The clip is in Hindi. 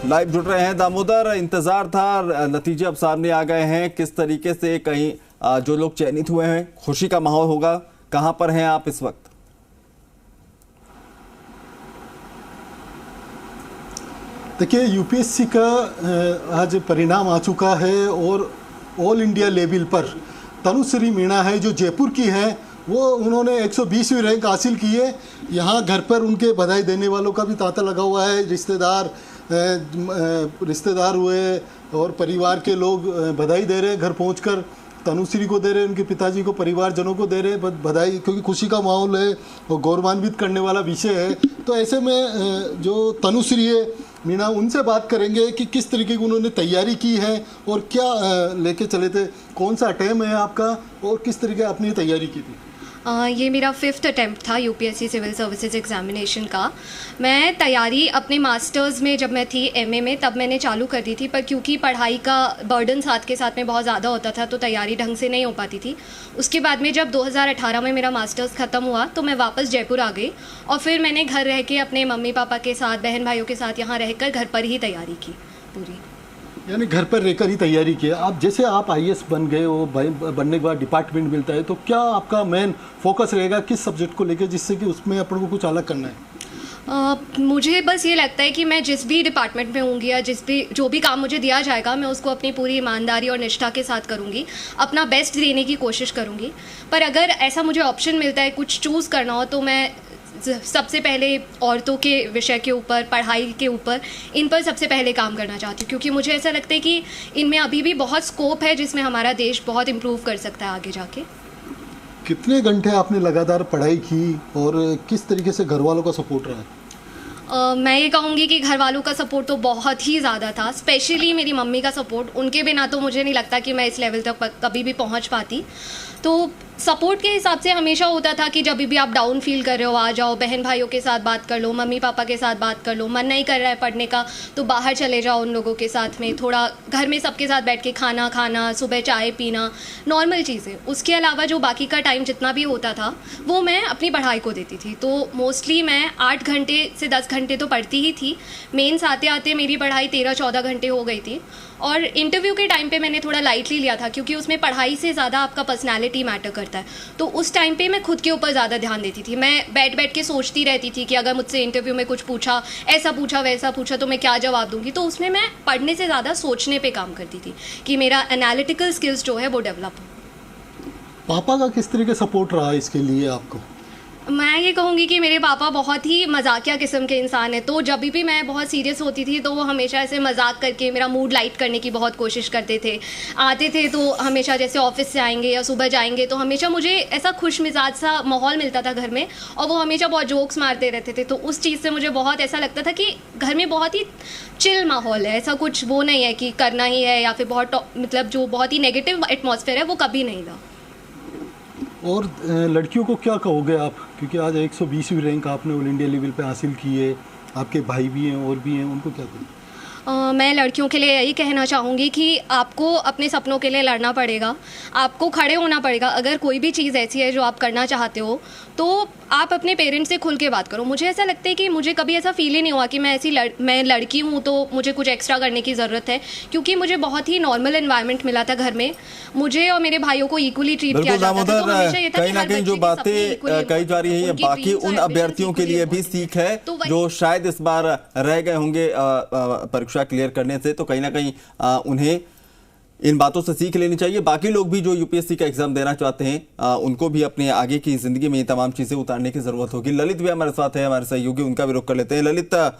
लाइव जुड़ रहे हैं। दामोदर, इंतजार था, नतीजे अब सामने आ गए हैं। किस तरीके से कहीं जो लोग चयनित हुए हैं, खुशी का माहौल होगा। कहां पर हैं आप इस वक्त? देखिए, यूपीएससी का आज परिणाम आ चुका है और ऑल इंडिया लेवल पर तनुश्री मीणा है जो जयपुर की है, वो उन्होंने 120वीं रैंक हासिल की है। यहाँ घर पर उनके बधाई देने वालों का भी तांता लगा हुआ है। रिश्तेदार हुए और परिवार के लोग बधाई दे रहे हैं, घर पहुंचकर तनुश्री को दे रहे हैं, उनके पिताजी को, परिवारजनों को दे रहे हैं बधाई, क्योंकि खुशी का माहौल है और गौरवान्वित करने वाला विषय है। तो ऐसे में जो तनुश्री है मीणा, उनसे बात करेंगे कि किस तरीके की उन्होंने तैयारी की है और क्या लेके चले थे, कौन सा अटेम्प्ट है आपका और किस तरीके अपनी तैयारी की थी। ये मेरा 5th अटैम्प्ट था यूपीएससी सिविल सर्विसेज एग्जामिनेशन का। मैं तैयारी अपने मास्टर्स में जब मैं थी एमए में, तब मैंने चालू कर दी थी, पर क्योंकि पढ़ाई का बर्डन साथ के साथ में बहुत ज़्यादा होता था तो तैयारी ढंग से नहीं हो पाती थी। उसके बाद में जब 2018 में मेरा मास्टर्स ख़त्म हुआ तो मैं वापस जयपुर आ गई और फिर मैंने घर रह के अपने मम्मी पापा के साथ, बहन भाइयों के साथ यहाँ रहकर घर पर ही तैयारी की पूरी। यानी घर पर रहकर ही तैयारी की। आप जैसे आप आईएएस बन गए हो, बनने के बाद डिपार्टमेंट मिलता है, तो क्या आपका मेन फोकस रहेगा किस सब्जेक्ट को लेकर, जिससे कि उसमें अपन को कुछ अलग करना है? मुझे बस ये लगता है कि मैं जिस भी डिपार्टमेंट में होंगी या जो भी काम मुझे दिया जाएगा, मैं उसको अपनी पूरी ईमानदारी और निष्ठा के साथ करूँगी, अपना बेस्ट देने की कोशिश करूँगी। पर अगर ऐसा मुझे ऑप्शन मिलता है कुछ चूज़ करना हो, तो मैं सबसे पहले औरतों के विषय के ऊपर, पढ़ाई के ऊपर, इन पर सबसे पहले काम करना चाहती हूँ, क्योंकि मुझे ऐसा लगता है कि इनमें अभी भी बहुत स्कोप है जिसमें हमारा देश बहुत इम्प्रूव कर सकता है आगे जाके। कितने घंटे आपने लगातार पढ़ाई की और किस तरीके से घर वालों का सपोर्ट रहा? मैं ये कहूँगी कि घर वालों का सपोर्ट तो बहुत ही ज़्यादा था, स्पेशली मेरी मम्मी का सपोर्ट। उनके बिना तो मुझे नहीं लगता कि मैं इस लेवल तक कभी भी पहुँच पाती। तो सपोर्ट के हिसाब से हमेशा होता था कि जब भी आप डाउन फील कर रहे हो, आ जाओ, बहन भाइयों के साथ बात कर लो, मम्मी पापा के साथ बात कर लो, मन नहीं कर रहा है पढ़ने का तो बाहर चले जाओ उन लोगों के साथ में, थोड़ा घर में सबके साथ बैठ के खाना खाना, सुबह चाय पीना, नॉर्मल चीज़ें। उसके अलावा जो बाकी का टाइम जितना भी होता था वो मैं अपनी पढ़ाई को देती थी। तो मोस्टली मैं 8 घंटे से 10 घंटे तो पढ़ती ही थी। मेंस आते आते मेरी पढ़ाई 13-14 घंटे हो गई थी। और इंटरव्यू के टाइम पे मैंने थोड़ा लाइटली लिया था, क्योंकि उसमें पढ़ाई से ज़्यादा आपका पर्सनालिटी मैटर करता है। तो उस टाइम पे मैं खुद के ऊपर ज़्यादा ध्यान देती थी। मैं बैठ के सोचती रहती थी कि अगर मुझसे इंटरव्यू में कुछ पूछा, ऐसा पूछा वैसा पूछा, तो मैं क्या जवाब दूंगी। तो उसमें मैं पढ़ने से ज़्यादा सोचने पे काम करती थी कि मेरा एनालिटिकल स्किल्स जो है वो डेवलप हो। पापा का किस तरीके सपोर्ट रहा इसके लिए आपको? मैं ये कहूँगी कि मेरे पापा बहुत ही मजाकिया किस्म के इंसान हैं। तो जब भी मैं बहुत सीरियस होती थी तो वो हमेशा ऐसे मजाक करके मेरा मूड लाइट करने की बहुत कोशिश करते थे। आते थे तो हमेशा जैसे ऑफिस से आएंगे या सुबह जाएंगे तो हमेशा मुझे ऐसा खुश मिजाज सा माहौल मिलता था घर में, और वो हमेशा बहुत जोक्स मारते रहते थे। तो उस चीज़ से मुझे बहुत ऐसा लगता था कि घर में बहुत ही चिल माहौल है, ऐसा कुछ वो नहीं है कि करना ही है या फिर बहुत मतलब जो बहुत ही नेगेटिव एटमॉस्फेयर है वो कभी नहीं था। और लड़कियों को क्या कहोगे आप, क्योंकि आज 120वीं रैंक आपने ऑल इंडिया लेवल पे हासिल की है, आपके भाई भी हैं और भी हैं, उनको क्या कहोगे? मैं लड़कियों के लिए यही कहना चाहूँगी कि आपको अपने सपनों के लिए लड़ना पड़ेगा, आपको खड़े होना पड़ेगा। अगर कोई भी चीज़ ऐसी है जो आप करना चाहते हो तो आप अपने पेरेंट्स से खुल के बात करो। मुझे ऐसा लगता है कि मुझे कभी ऐसा फील ही नहीं हुआ कि मैं लड़की हूँ तो मुझे कुछ एक्स्ट्रा करने की ज़रूरत है, क्योंकि मुझे बहुत ही नॉर्मल एनवायरनमेंट मिला था घर में। मुझे और मेरे भाइयों को इक्वली ट्रीट किया जाता था। तो हमेशा ये था कहीं ना कहीं जो बातें कही जा रही है बाकी उन अभ्यर्थियों के लिए भी सीख है जो शायद इस बार रह गए होंगे परीक्षा क्लियर करने से। तो कहीं ना कहीं उन्हें इन बातों से सीख लेनी चाहिए। बाकी लोग भी जो यूपीएससी का एग्जाम देना चाहते हैं उनको भी अपने आगे की जिंदगी में ये तमाम चीजें उतारने की जरूरत होगी। ललित भी हमारे साथ है, हमारे सहयोगी, उनका भी रुख कर लेते हैं। ललित,